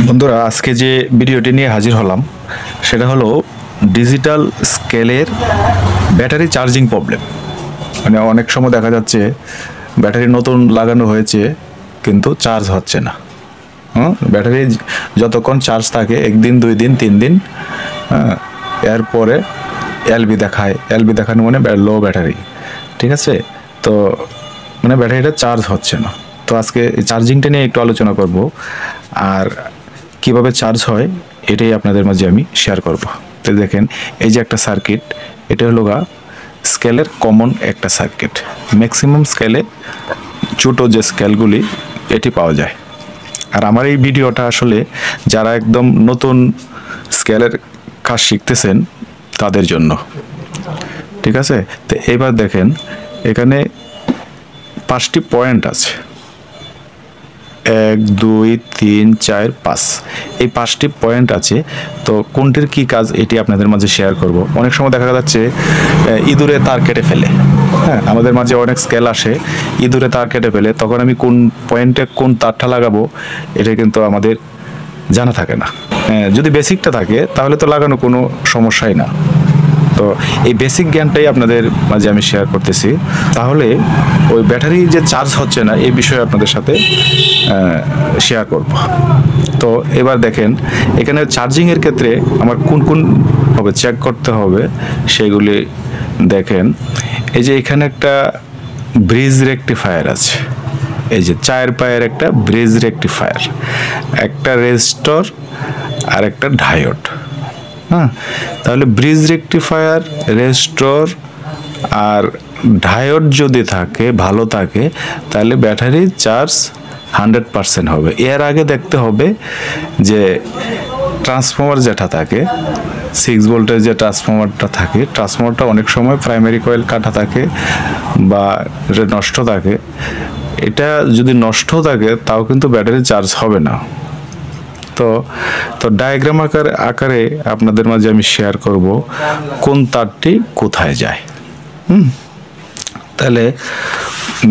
বন্ধুরা আজকে যে ভিডিওটি নিয়ে হাজির হলাম সেটা হলো ডিজিটাল স্কেলের ব্যাটারি চার্জিং প্রবলেম। মানে অনেক সময় দেখা যাচ্ছে ব্যাটারি নতুন লাগানো হয়েছে কিন্তু চার্জ হচ্ছে না। ব্যাটারি যতক্ষণ চার্জ থাকে একদিন, 2 দিন, 3 দিন, এরপরে এলবি দেখানো মানে লো ব্যাটারি। ঠিক আছে, তো মানে ব্যাটারিটা চার্জ হচ্ছে না। তো আজকে চার্জিংটা নিয়ে একটু আলোচনা করব আর কিভাবে চার্জ হয় এটাই আপনাদের মাঝে আমি শেয়ার করব। তো দেখেন, এই যে একটা সার্কিট, এটা হলো স্কেলের কমন একটা সার্কিট। ম্যাক্সিমাম স্কেলে ছোটো যে স্কেলগুলি এটি পাওয়া যায়। আর আমার এই ভিডিওটা আসলে যারা একদম নতুন স্কেলের কাজ শিখতেছেন তাদের জন্য। ঠিক আছে, তো এবার দেখেন এখানে 5টি পয়েন্ট আছে, 1 2 3 4 5, এই 5টি পয়েন্ট আছে। তো কোনটির কি কাজ এটি আপনাদের মাঝে শেয়ার করব। অনেক সময় দেখা যাচ্ছে ইঁদুরে তার কেটে ফেলে। আমাদের মাঝে অনেক স্কেল আসে, ইঁদুরে তার কেটে ফেলে, তখন আমি কোন পয়েন্টে কোন তারটা লাগাবো এটা কিন্তু আমাদের জানা থাকে না। যদি বেসিকটা থাকে তাহলে তো লাগানো কোনো সমস্যাই না। তো এই বেসিক জ্ঞানটাই আপনাদের মাঝে আমি শেয়ার করতেছি। তাহলে ওই ব্যাটারি যে চার্জ হচ্ছে না এই বিষয়ে আপনাদের সাথে শেয়ার করব। তো এবার দেখেন এখানে চার্জিংয়ের ক্ষেত্রে আমার কোন কোন হবে চেক করতে হবে সেগুলি দেখেন। এই যে এখানে একটা ব্রিজ রেকটিফায়ার আছে, এই যে 4 পায়ের একটা ব্রিজ রেকটিফায়ার, একটা রেজিস্টর আর একটা ডায়োড। তাহলে ব্রিজ রেকটিফায়ার, রেজিস্টর আর ডায়োড যদি থাকে, ভালো থাকে, তাহলে ব্যাটারি চার্জ 100% হবে। এর আগে দেখতে হবে যে ট্রান্সফর্মার যেটা থাকে, 6 ভোল্টের যে ট্রান্সফর্মারটা থাকে, ট্রান্সফর্মারটা অনেক সময় প্রাইমারি কয়েল কাটা থাকে বা এটা নষ্ট থাকে। এটা যদি নষ্ট থাকে তাও কিন্তু ব্যাটারি চার্জ হবে না। তো ডায়াগ্রাম আকারে আপনাদের মাঝে আমি শেয়ার করব কোন তারটি কোথায় যায়। তাহলে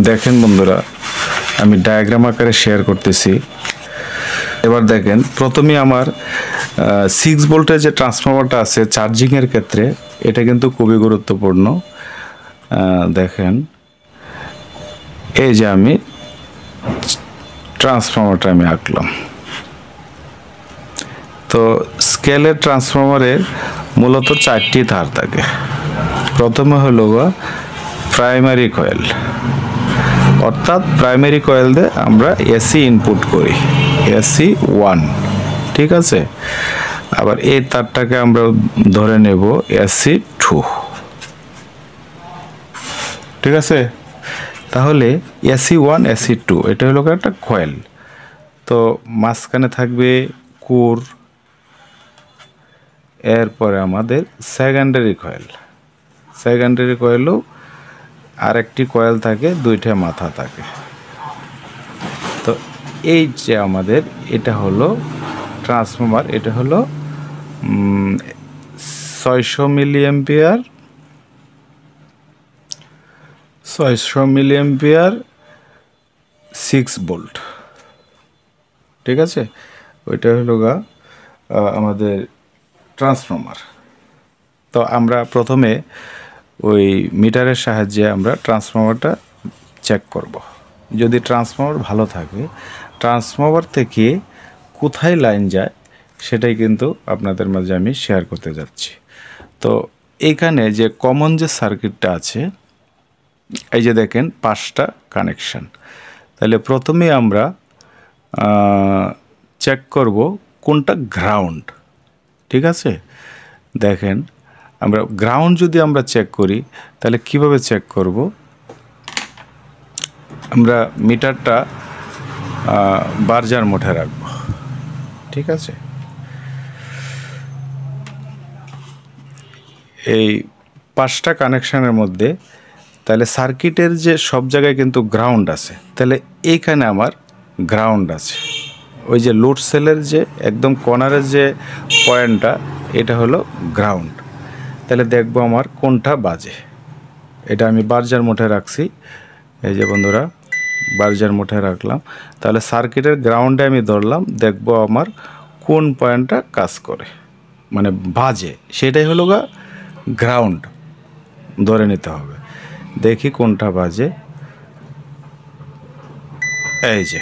দেখেন বন্ধুরা, আমি ডায়াগ্রাম আকারে শেয়ার করতেছি। এবার দেখেন প্রথমে আমার 6 ভোল্টের যে ট্রান্সফর্মারটা আছে চার্জিংয়ের ক্ষেত্রে, এটা কিন্তু খুবই গুরুত্বপূর্ণ। দেখেন এই যে আমি ট্রান্সফর্মারটা আমি আঁকলাম। তো স্কেলের ট্রান্সফর্মারের মূলত 4টি তার থাকে। প্রথমে হলো প্রাইমারি কয়েল, অর্থাৎ প্রাইমারি কয়েল দিয়ে আমরা এসি ইনপুট করি, এসি 1। ঠিক আছে, আবার এই তারটাকে আমরা ধরে নেব এসি 2। ঠিক আছে, তাহলে এসি 1 এসি 2 এটা হলো একটা কয়েল। তো মাঝখানে থাকবে কোর, এরপরে আমাদের সেকেন্ডারি কয়েলও আরেকটি কয়েল থাকে, 2টা মাথা থাকে। তো এই যে আমাদের এটা হলো ট্রান্সফর্মার, এটা হলো 600 মিলিঅ্যাম্পিয়ার 6 ভোল্ট। ঠিক আছে, ওইটা হলো আমাদের ট্রান্সফর্মার। তো আমরা প্রথমে ওই মিটারের সাহায্যে আমরা ট্রান্সফর্মারটা চেক করব। যদি ট্রান্সফর্মার ভালো থাকে, ট্রান্সফর্মার থেকে কোথায় লাইন যায় সেটাই কিন্তু আপনাদের মাঝে আমি শেয়ার করতে যাচ্ছি। তো এইখানে যে কমন যে সার্কিটটা আছে, এই যে দেখেন 5টা কানেকশান। তাহলে প্রথমে আমরা চেক করব কোনটা গ্রাউন্ড। ঠিক আছে, দেখেন আমরা গ্রাউন্ড যদি আমরা চেক করি তাহলে কিভাবে চেক করব, আমরা মিটারটা বার্জার মোটে রাখব। ঠিক আছে, এই 5টা কানেকশানের মধ্যে তাহলে সার্কিটের যে সব জায়গায় কিন্তু গ্রাউন্ড আছে, তাহলে এইখানে আমার গ্রাউন্ড আছে। ওই যে লোড সেলের যে একদম কর্নারের যে পয়েন্টটা, এটা হলো গ্রাউন্ড। তাহলে দেখবো আমার কোনটা বাজে। এটা আমি বার্জার মোটে রাখছি, এই যে বন্ধুরা বার্জার মোটে রাখলাম। তাহলে সার্কিটের গ্রাউন্ডে আমি ধরলাম, দেখবো আমার কোন পয়েন্টটা কাজ করে মানে বাজে, সেটাই হলো গ্রাউন্ড ধরে নিতে হবে। দেখি কোনটা বাজে। এই যে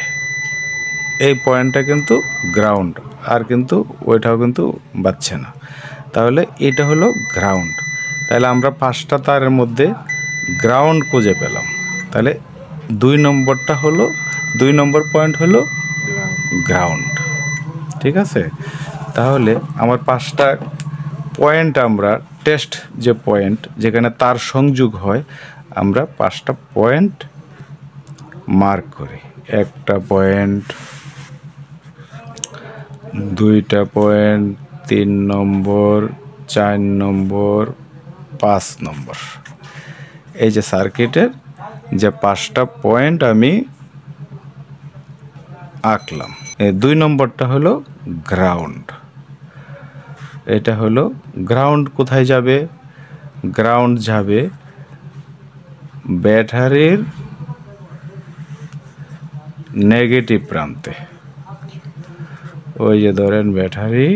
এই পয়েন্টটা কিন্তু গ্রাউন্ড, আর কিন্তু ওইটাও কিন্তু বাজছে না, তাহলে এটা হলো গ্রাউন্ড। তাহলে আমরা 5টা তারের মধ্যে গ্রাউন্ড খুঁজে পেলাম। তাহলে 2 নম্বর পয়েন্ট হলো গ্রাউন্ড। ঠিক আছে, তাহলে আমার 5টা পয়েন্ট, আমরা টেস্ট যে পয়েন্ট যেখানে তার সংযোগ হয়, আমরা 5টা পয়েন্ট মার্ক করি। 1টা পয়েন্ট, 2টা পয়েন্ট, 3 নম্বর, 4 নম্বর, 5 নম্বর। এই যে সার্কিটের যে 5টা পয়েন্ট আমি আঁকলাম। 2 নম্বরটা হলো গ্রাউন্ড। এটা হলো গ্রাউন্ড। কোথায় যাবে? গ্রাউন্ড যাবে ব্যাটারির নেগেটিভ প্রান্তে। ওই যে ধরেন ব্যাটারি,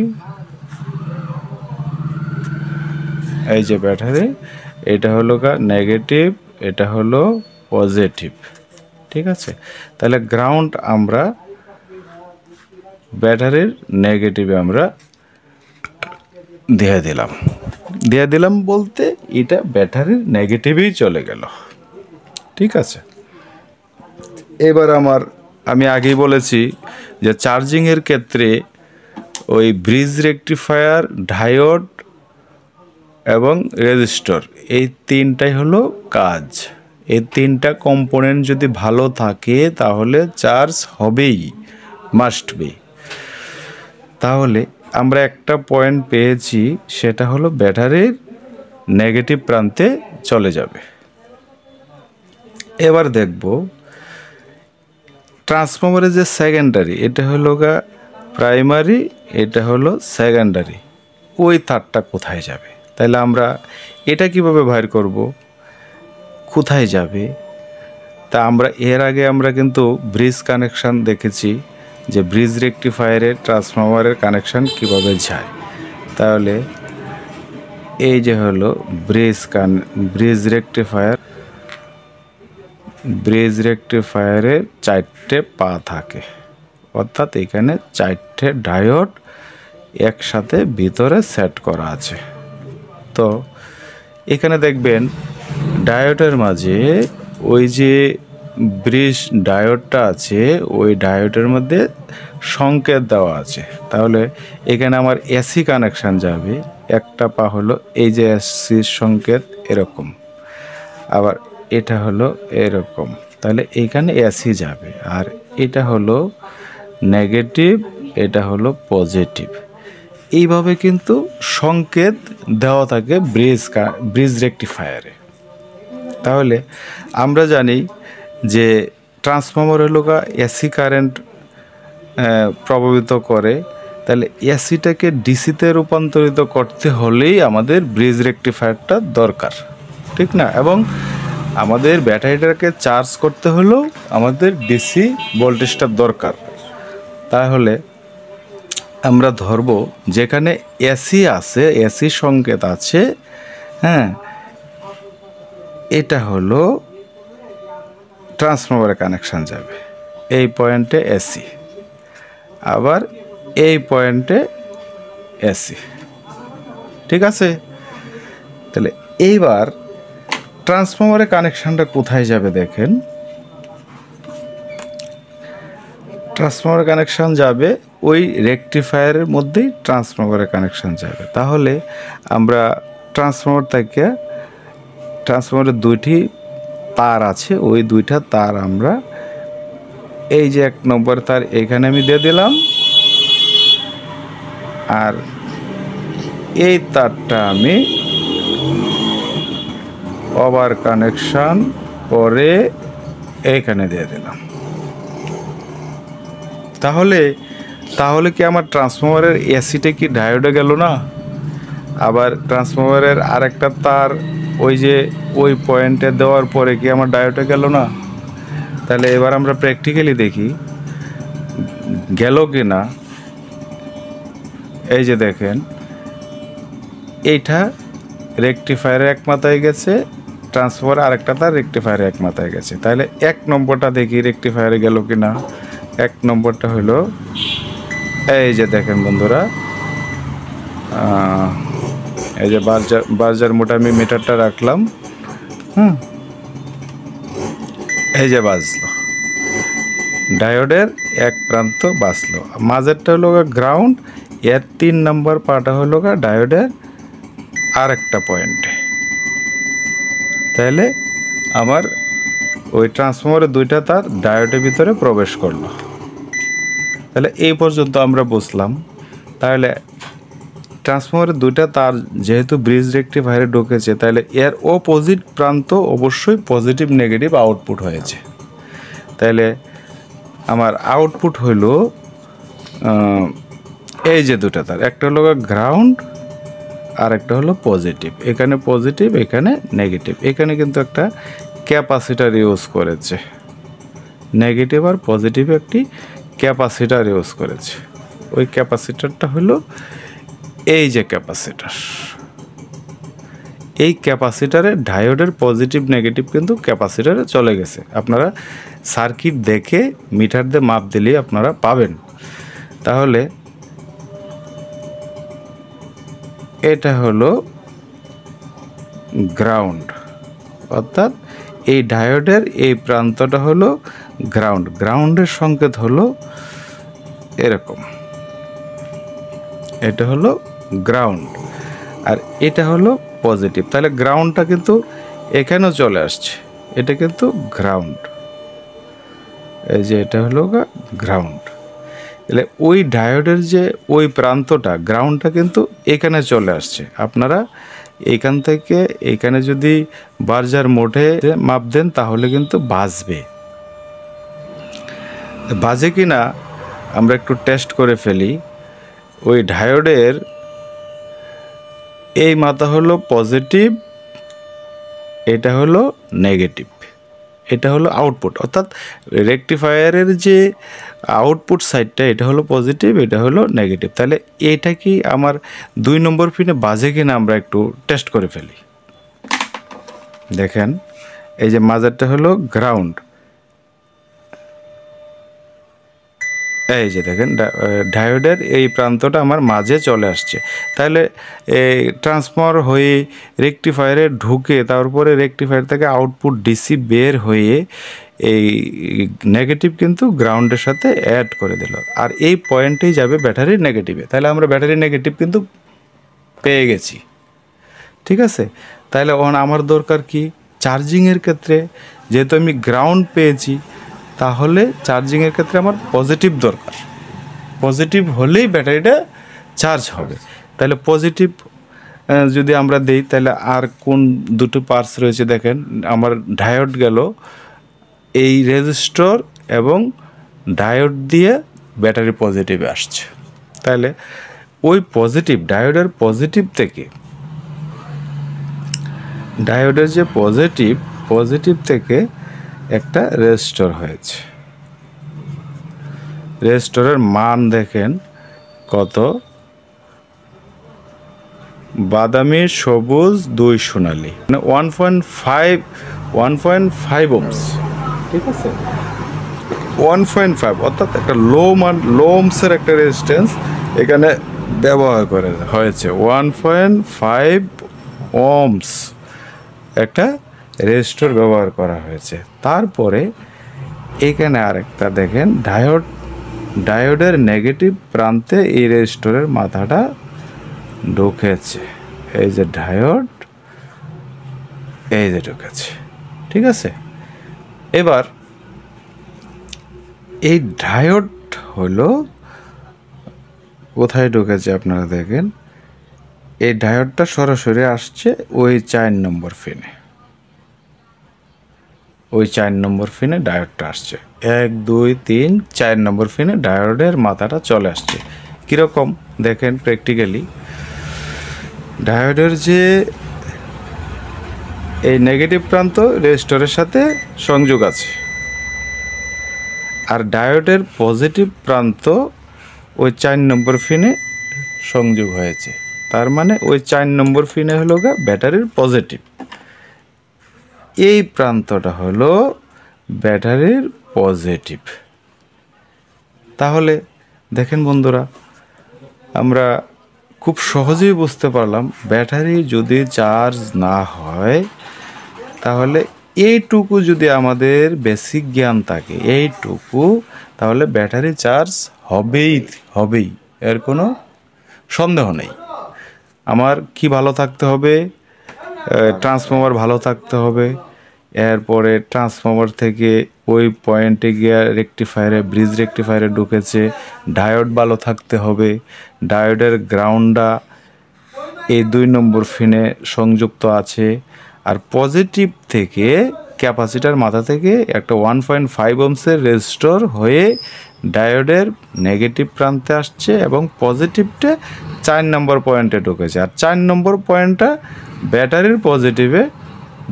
এই যে ব্যাটারি, এটা হলো নেগেটিভ, এটা হলো পজিটিভ। ঠিক আছে, তাহলে গ্রাউন্ড আমরা ব্যাটারির নেগেটিভে আমরা দিয়ে দিলাম বলতে এটা ব্যাটারির নেগেটিভেই চলে গেল। ঠিক আছে, এবার আমি আগেই বলেছি যে চার্জিংয়ের ক্ষেত্রে ওই ব্রিজ রেকটিফায়ার, ডায়োড এবং রেজিস্টর, এই 3টাই হলো কাজ। এই 3টা কম্পোনেন্ট যদি ভালো থাকে তাহলে চার্জ হবেই, মাস্ট বি। তাহলে আমরা একটা পয়েন্ট পেয়েছি, সেটা হলো ব্যাটারির নেগেটিভ প্রান্তে চলে যাবে। এবার দেখব ট্রান্সফরমারের যে সেকেন্ডারি, এটা হলো প্রাইমারি, এটা হলো সেকেন্ডারি, ওই তারটা কোথায় যাবে? তাহলে আমরা এটা কিভাবে বাইর করব, কোথায় যাবে? তা আমরা এর আগে আমরা কিন্তু ব্রিজ কানেকশান দেখেছি, যে ব্রিজ রেকটিফায়ারের ট্রান্সফরমারের কানেকশান কিভাবে যায়। তাহলে এই যে হলো ব্রিজ রেকটিফায়ারের 4টে পা থাকে, অর্থাৎ এখানে 4টে ডায়োড একসাথে ভিতরে সেট করা আছে। তো এখানে দেখবেন ডায়োডের মাঝে ওই যে ব্রিজ ডায়োডটা আছে, ওই ডায়োডের মধ্যে সংকেত দেওয়া আছে। তাহলে এখানে আমার এসি কানেকশান যাবে, একটা পা হলো এই যে এসির সংকেত এরকম, আবার এটা হলো এরকম, তাহলে এইখানে এসি যাবে। আর এটা হলো নেগেটিভ, এটা হলো পজিটিভ। এইভাবে কিন্তু সংকেত দেওয়া থাকে ব্রিজ রেকটিফায়ারে। তাহলে আমরা জানি যে ট্রান্সফরমার হলো এসি কারেন্ট প্রভাবিত করে, তাহলে এসিটাকে ডিসিতে রূপান্তরিত করতে হলেই আমাদের ব্রিজ রেকটিফায়ারটা দরকার, ঠিক না? এবং আমাদের ব্যাটারিটাকে চার্জ করতে হলেও আমাদের ডিসি ভোল্টেজটা দরকার। তাহলে আমরা ধরব যেখানে এসি আছে, এসি সংকেত আছে, হ্যাঁ, এটা হলো ট্রান্সফরমারের কানেকশান যাবে, এই পয়েন্টে এসি, আবার এই পয়েন্টে এসি। ঠিক আছে, তাহলে এইবার ট্রান্সফরমারের কানেকশানটা কোথায় যাবে দেখেন। ট্রান্সফরমারের কানেকশান যাবে ওই রেকটিফায়ারের মধ্যেই ট্রান্সফরমারের কানেকশান যাবে। তাহলে আমরা ট্রান্সফরমারের 2টি তার আছে, ওই 2টা তার আমরা এই যে 1 নম্বর তার এখানে আমি দিয়ে দিলাম, আর এই তারটা আমি ওভার কানেকশান করে এইখানে দিয়ে দিলাম। তাহলে কি আমার ট্রান্সফরমারের এসিটা কি ডায়োডে গেল না? আবার ট্রান্সফরমারের আরেকটা তার ওই পয়েন্টে দেওয়ার পরে কি আমার ডায়োডে গেল না? তাহলে এবার আমরা প্র্যাকটিক্যালি দেখি গেল কি না। এই যে দেখেন এইটা রেকটিফায়ারের এক মাথায় গেছে, ট্রান্সফার আরেকটা তার রেকটিফায়ারের এক মাথায় গেছে। তাহলে 1 নম্বরটা দেখি রেকটিফায়ারে গেল কিনা। 1 নম্বরটা হলো এই যে দেখেন বন্ধুরা, এই যে বার্জার মোটা আমি মিটারটা রাখলাম, এই যে বাজলো, ডায়োডের এক প্রান্ত বাজলো। মাঝেরটা হলো গ্রাউন্ড, এর 3 নম্বর পাটা হলো ডায়োডের আর একটা পয়েন্টে। তাহলে আমার ওই ট্রান্সফরমারের 2টা তার ডায়োডের ভিতরে প্রবেশ করলো। তাহলে এই পর্যন্ত আমরা বুঝলাম। তাহলে ট্রান্সফরমারের 2টা তার যেহেতু ব্রিজ রেকটিফায়ারে ঢুকেছে, তাহলে এর অপোজিট প্রান্ত অবশ্যই পজিটিভ নেগেটিভ আউটপুট হয়েছে। তাহলে আমার আউটপুট হইল এই যে 2টা তার, একটা হলো গ্রাউন্ড আর একটা হলো পজিটিভ। এখানে পজিটিভ, এখানে নেগেটিভ। এখানে কিন্তু একটা ক্যাপাসিটার ইউজ করেছে, নেগেটিভ আর পজিটিভ একটি ক্যাপাসিটার ইউজ করেছে। ওই ক্যাপাসিটারটা হলো এই যে ক্যাপাসিটার। এই ক্যাপাসিটারে ডায়োডের পজিটিভ নেগেটিভ কিন্তু ক্যাপাসিটারে চলে গেছে। আপনারা সার্কিট দেখে মিটার দিয়ে মাপ দিলে আপনারা পাবেন। তাহলে এটা হলো গ্রাউন্ড, অর্থাৎ এই ডায়োডের এই প্রান্তটা হলো গ্রাউন্ড। গ্রাউন্ডের সংকেত হলো এরকম, এটা হলো গ্রাউন্ড আর এটা হলো পজিটিভ। তাহলে গ্রাউন্ডটা কিন্তু এখানেও চলে আসছে, এটা কিন্তু গ্রাউন্ড। এই যে এটা হলো গ্রাউন্ড। তাহলে ওই ডায়োডের যে ওই প্রান্তটা গ্রাউন্ডটা কিন্তু এখানে চলে আসছে। আপনারা এইখান থেকে এইখানে যদি বার্জার মোটে মাপ দেন তাহলে কিন্তু বাজবে। বাজে কি না আমরা একটু টেস্ট করে ফেলি। ওই ডায়োডের এই মাথা হলো পজিটিভ, এটা হলো নেগেটিভ, এটা হলো আউটপুট, অর্থাৎ রেকটিফায়ারের যে আউটপুট সাইডটা এটা হলো পজিটিভ, এটা হলো নেগেটিভ। তাহলে এটা কি আমার 2 নম্বর পিনে বাজে কিনা আমরা একটু টেস্ট করে ফেলি। দেখেন এই যে মাঝেরটা হলো গ্রাউন্ড, এই যে দেখেন ডায়োডের এই প্রান্তটা আমার মাঝে চলে আসছে। তাহলে এই ট্রান্সফরমার হয়ে রেকটিফায়ারে ঢুকে তারপরে রেকটিফায়ার থেকে আউটপুট ডিসি বের হয়ে এই নেগেটিভ কিন্তু গ্রাউন্ডের সাথে অ্যাড করে দিল, আর এই পয়েন্টেই যাবে ব্যাটারির নেগেটিভে। তাহলে আমরা ব্যাটারি নেগেটিভ কিন্তু পেয়ে গেছি, ঠিক আছে। তাহলে আমার দরকার কি চার্জিংয়ের ক্ষেত্রে, যেহেতু আমি গ্রাউন্ড পেয়েছি তাহলে চার্জিংয়ের ক্ষেত্রে আমার পজিটিভ দরকার। পজিটিভ হলেই ব্যাটারিটা চার্জ হবে। তাহলে পজিটিভ যদি আমরা দেই তাহলে আর কোন 2টো পার্টস রয়েছে দেখেন, আমার ডায়োড গেল এই রেজিস্টর এবং ডায়োড দিয়ে ব্যাটারি পজিটিভে আসছে। তাহলে ওই পজিটিভ ডায়োডের পজিটিভ থেকে, ডায়োডের যে পজিটিভ থেকে একটা রেজিস্টর হয়েছে। রেজিস্টরের মান দেখেন কত, বাদামি, সবুজ, 2 সোনালি, মানে 1.5 ওহমস, ঠিক আছে। 1.5 অর্থাৎ একটা লো ওহমসের একটা রেজিস্ট্যান্স এখানে ব্যবহার করে হয়েছে। 1.5 ওহমস একটা রেজিস্টর ব্যবহার করা হয়েছে। তারপরে এখানে আরেকটা দেখেন ডায়োডের নেগেটিভ প্রান্তে এই রেজিস্টরের মাথাটা ঢুকেছে। এই যে ডায়োড, এই যে ঢুকেছে, ঠিক আছে। এবার এই ডায়োড হলো কোথায় ঢুকেছে আপনারা দেখেন, এই ডায়োডটা সরাসরি আসছে ওই 4 নম্বর পিনে। ওই 4 নম্বর পিনে ডায়োডটা আসছে, 1 2 3 4 নম্বর পিনে ডায়োডের মাথাটা চলে আসছে। কীরকম দেখেন প্র্যাকটিক্যালি, ডায়োডের যে এই নেগেটিভ প্রান্ত রেজিস্টরের সাথে সংযোগ আছে, আর ডায়োডের পজিটিভ প্রান্ত ওই 4 নম্বর পিনে সংযোগ হয়েছে, তার মানে ওই 4 নম্বর পিনে হলো গা ব্যাটারির পজিটিভ, এই প্রান্তটা হলো ব্যাটারির পজিটিভ। তাহলে দেখেন বন্ধুরা, আমরা খুব সহজেই বুঝতে পারলাম ব্যাটারি যদি চার্জ না হয় তাহলে এইটুকু যদি আমাদের বেসিক জ্ঞান থাকে এইটুকু, তাহলে ব্যাটারি চার্জ হবেই, এর কোনো সন্দেহ নেই। আমার কি ভালো থাকতে হবে, ট্রান্সফর্মার ভালো থাকতে হবে, এরপরে ট্রান্সফর্মার থেকে ওই পয়েন্টে গিয়ে রেকটিফায়ারে ব্রিজ রেকটিফায়ারে ঢুকেছে, ডায়োড ভালো থাকতে হবে, ডায়োডের গ্রাউন্ডটা এই 2 নম্বর পিনে সংযুক্ত আছে, আর পজিটিভ থেকে ক্যাপাসিটার মাথা থেকে একটা 1.5 ওহমসের রেজিস্টর হয়ে ডায়োডের নেগেটিভ প্রান্তে আসছে এবং পজিটিভটা 4 নম্বর পয়েন্টে ঢুকেছে, আর 4 নম্বর পয়েন্টটা ব্যাটারির পজিটিভে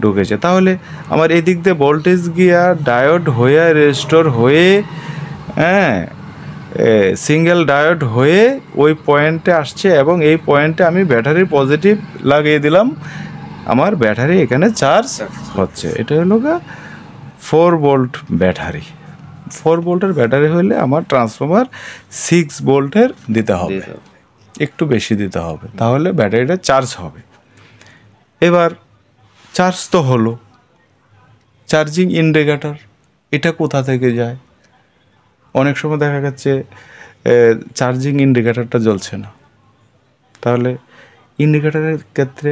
ঢুকেছে। তাহলে আমার এদিক দিয়ে ভোল্টেজ গিয়া ডায়োড হয়ে রেজিস্টর হয়ে সিঙ্গেল ডায়োড হয়ে ওই পয়েন্টে আসছে এবং এই পয়েন্টে আমি ব্যাটারির পজিটিভ লাগিয়ে দিলাম, আমার ব্যাটারি এখানে চার্জ হচ্ছে। এটা হলো গা 4 ভোল্ট ব্যাটারি। 4 ভোল্টের ব্যাটারি হলে আমার ট্রান্সফর্মার 6 ভোল্টের দিতে হবে, একটু বেশি দিতে হবে, তাহলে ব্যাটারিটা চার্জ হবে। এবার চার্জ তো হলো, চার্জিং ইন্ডিকেটর এটা কোথা থেকে যায়? অনেক সময় দেখা যাচ্ছে চার্জিং ইন্ডিকেটরটা জ্বলছে না, তাহলে ইন্ডিকেটরের ক্ষেত্রে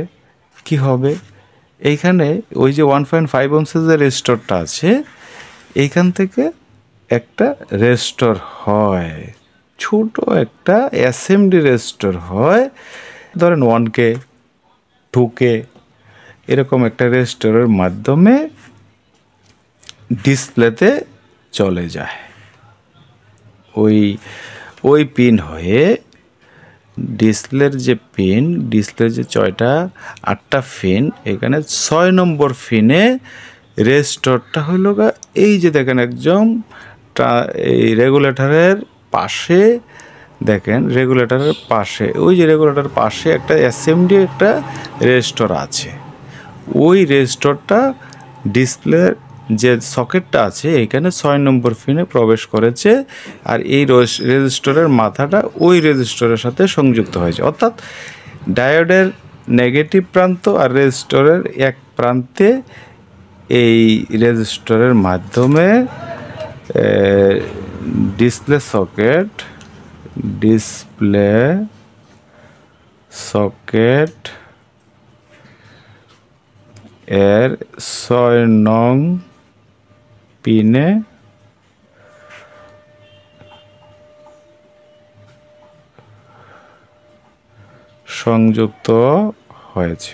কি হবে? এইখানে ওই যে 1.5 ওহমসের যে রেজিস্টরটা আছে এইখান থেকে একটা রেজিস্টর হয়, ছোট একটা এসএমডি রেজিস্টর হয়, ধরেন 1K 2K এরকম একটা রেজিস্টরের মাধ্যমে ডিসপ্লেতে চলে যায়। ওই পিন হয়ে ডিসপ্লের যে পিন, ডিসপ্লের যে 8টা পিন, এখানে 6 নম্বর পিনে রেজিস্টরটা হলো গা এই যে দেখেন একদম এই রেগুলেটরের পাশে, দেখেন রেগুলেটরের পাশে, ওই যে রেগুলেটরের পাশে একটা এসএমডি একটা রেজিস্টর আছে, ওই রেজিস্টরটা ডিসপ্লের যে সকেটটা আছে এখানে 6 নম্বর পিনে প্রবেশ করেছে, আর এই রেজিস্টরের মাথাটা ওই রেজিস্টরের সাথে সংযুক্ত হয়েছে, অর্থাৎ ডায়োডের নেগেটিভ প্রান্ত আর রেজিস্টরের এক প্রান্তে এই রেজিস্টরের মাধ্যমে ডিসপ্লে সকেট এর 6 নং পিনে সংযুক্ত হয়েছে।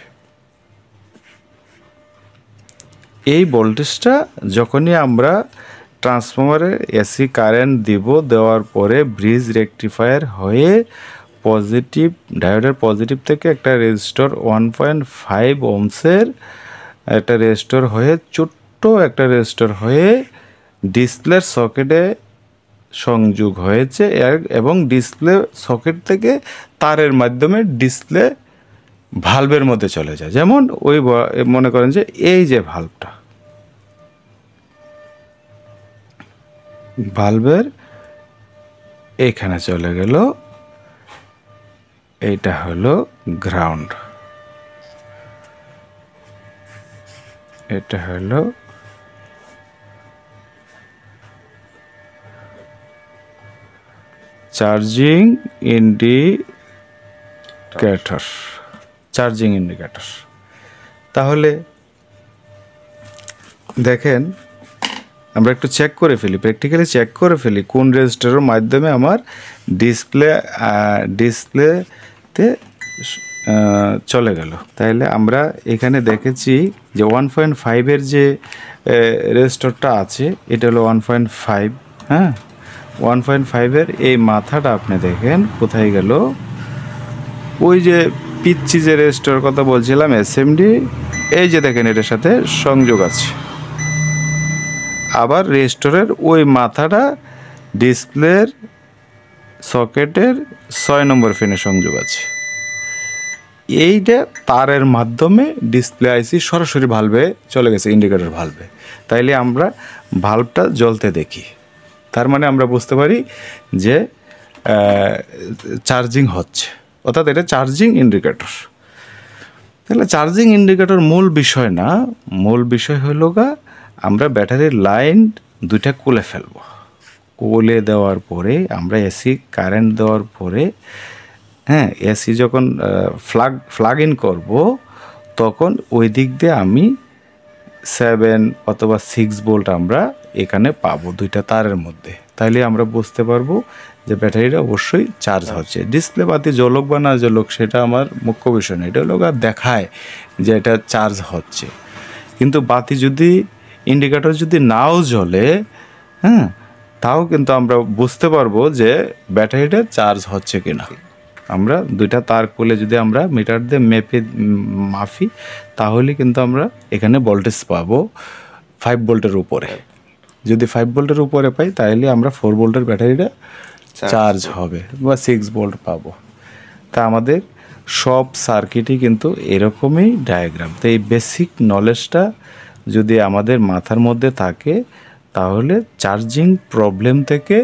এই ভোল্টেজটা যখনই আমরা ট্রান্সফর্মারে এসি কারেন্ট দেওয়ার পরে ব্রিজ রেকটিফায়ার হয়ে পজিটিভ ডায়োডের পজিটিভ থেকে একটা রেজিস্টর 1.5 ওহমসের একটা রেজিস্টর হয়ে ছোট্ট একটা রেজিস্টর হয়ে ডিসপ্লের সকেটে সংযোগ হয়েছে এবং ডিসপ্লে সকেট থেকে তারের মাধ্যমে ডিসপ্লে ভালভের মধ্যে চলে যায়। যেমন ওই মনে করেন যে এই যে ভালভের এইখানে চলে গেল, এইটা হলো গ্রাউন্ড, এটা হলো চার্জিং ইন্ডিকেটর। তাহলে দেখেন আমরা একটু চেক করে ফেলি, প্র্যাকটিক্যালি চেক করে ফেলি কোন রেজিস্টারের মাধ্যমে আমার ডিসপ্লেতে চলে গেল। তাইলে আমরা এখানে দেখেছি যে 1.5 যে রেজিস্টারটা আছে এটা হলো 1.5, হ্যাঁ 1.5 এই মাথাটা আপনি দেখেন কোথায় গেল, ওই যে পিচ্ছি যে রেজিস্টারের কথা বলছিলাম এসএমডি, এই যে দেখেন এটার সাথে সংযোগ আছে। আবার রেজিস্টারের ওই মাথাটা ডিসপ্লের সকেটের 6 নম্বর পিনে সংযোগ আছে। এইটা তারের মাধ্যমে ডিসপ্লে আইসি সরাসরি ভালভে চলে গেছে, ইন্ডিকেটর ভালভে। তাইলে আমরা ভালভটা জ্বলতে দেখি, তার মানে আমরা বুঝতে পারি যে চার্জিং হচ্ছে, অর্থাৎ এটা চার্জিং ইন্ডিকেটর। তাহলে চার্জিং ইন্ডিকেটর মূল বিষয় না, মূল বিষয় হলো আমরা ব্যাটারির লাইন দুইটা খুলে ফেলবো। খুলে দেওয়ার পরে আমরা এসি কারেন্ট দেওয়ার পরে, হ্যাঁ, এসি যখন প্লাগ ইন করব তখন ওই দিক দিয়ে আমি 7 অথবা 6 ভোল্ট আমরা এখানে পাবো দুইটা তারের মধ্যে। তাইলে আমরা বুঝতে পারবো যে ব্যাটারিটা অবশ্যই চার্জ হচ্ছে। ডিসপ্লে বাতি জ্বলুক বা না জ্বলুক সেটা আমার মুখ্য বিষয় না, এটা হলো দেখায় যে এটা চার্জ হচ্ছে। কিন্তু বাতি যদি, ইন্ডিকেটর যদি নাও জ্বলে, হ্যাঁ, তাও কিন্তু আমরা বুঝতে পারবো যে ব্যাটারিটা চার্জ হচ্ছে কিনা। আমরা দুইটা তার খুলে যদি আমরা মিটার দিয়ে মাপি তাহলে কিন্তু আমরা এখানে ভোল্টেজ পাবো 5 ভোল্টের উপরে। যদি 5 ভোল্টের উপরে পাই তাহলে আমরা 4 ভোল্টের ব্যাটারিটা চার্জ হবে বা 6 ভোল্ট পাবো। তা আমাদের সব সার্কিটই কিন্তু এরকমই ডায়াগ্রাম। তো এই বেসিক নলেজটা যদি আমাদের মাথার মধ্যে থাকে তাহলে চার্জিং প্রবলেম থেকে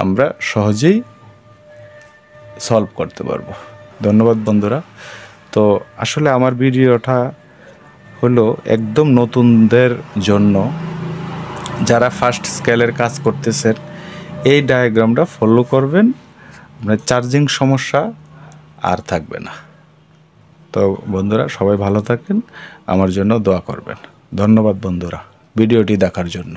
আমরা সহজেই সলভ করতে পারবো। ধন্যবাদ বন্ধুরা। তো আসলে আমার ভিডিওটা হলো একদম নতুনদের জন্য, যারা ফার্স্ট স্কেলের কাজ করতেছেন এই ডায়াগ্রামটা ফলো করবেন, আপনার চার্জিং সমস্যা আর থাকবে না। তো বন্ধুরা সবাই ভালো থাকেন, আমার জন্য দোয়া করবেন। ধন্যবাদ বন্ধুরা ভিডিওটি দেখার জন্য।